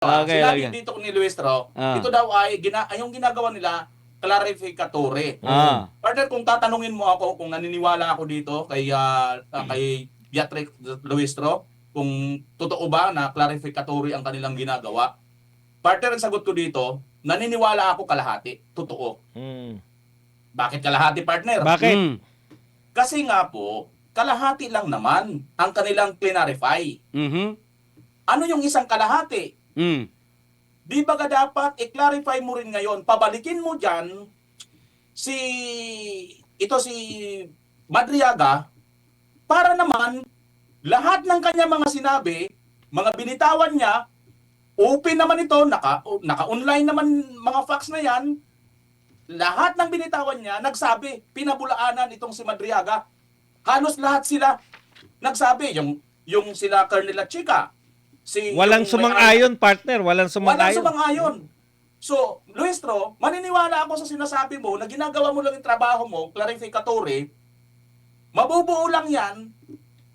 Okay, Sinabi okay. dito ni Luistro, ito daw ay yung ginagawa nila clarificatory. Partner, kung tatanungin mo ako kung naniniwala ako dito kay Beatrix Luistro, kung totoo ba na clarificatory ang kanilang ginagawa, partner, ang sagot ko dito, naniniwala ako kalahati. Totoo. Bakit kalahati, partner? Bakit? Kasi nga po, kalahati lang naman ang kanilang clarify. Ano yung isang kalahati? Di ba dapat i-clarify mo rin ngayon, pabalikin mo dyan si Madriaga para naman lahat ng kanya mga sinabi, mga binitawan niya, open naman ito, naka-online naman mga facts na yan, lahat ng binitawan niya, nagsabi, pinabulaanan itong si Madriaga. Halos lahat sila nagsabi, yung sila Colonel Chica, Walang sumang-ayon, partner. Walang sumang-ayon. So, Luistro, maniniwala ako sa sinasabi mo na ginagawa mo lang yung trabaho mo, clarificatory, mabubuo lang yan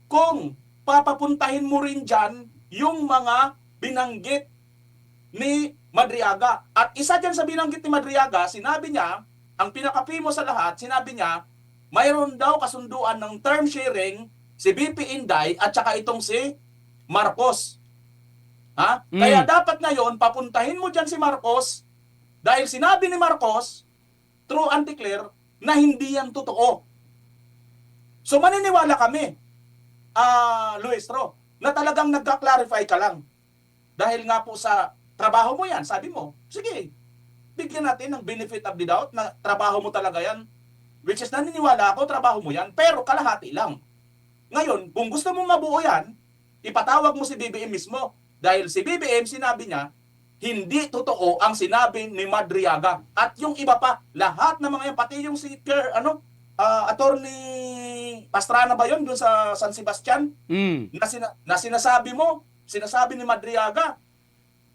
kung papapuntahin mo rin dyan yung mga binanggit ni Madriaga. At isa dyan sa binanggit ni Madriaga, sinabi niya, ang pinaka-primo sa lahat, sinabi niya, mayroon daw kasunduan ng term sharing si BP Inday at saka itong si Marcos. Kaya dapat ngayon, papuntahin mo dyan si Marcos dahil sinabi ni Marcos, through Anticlear, na hindi yan totoo. So maniniwala kami, Luistro, na talagang nagka-clarify ka lang. Dahil nga po sa trabaho mo yan, sabi mo, sige, bigyan natin ng benefit of the doubt na trabaho mo talaga yan. Which is naniniwala ako, trabaho mo yan, pero kalahati lang. Ngayon, kung gusto mong mabuo yan, ipatawag mo si BBM mismo. Dahil si BBM, sinabi niya, hindi totoo ang sinabi ni Madriaga. At yung iba pa, lahat ng mga yan, pati yung si Attorney Pastrana ba yun, dun sa San Sebastian, na sinasabi mo, sinasabi ni Madriaga,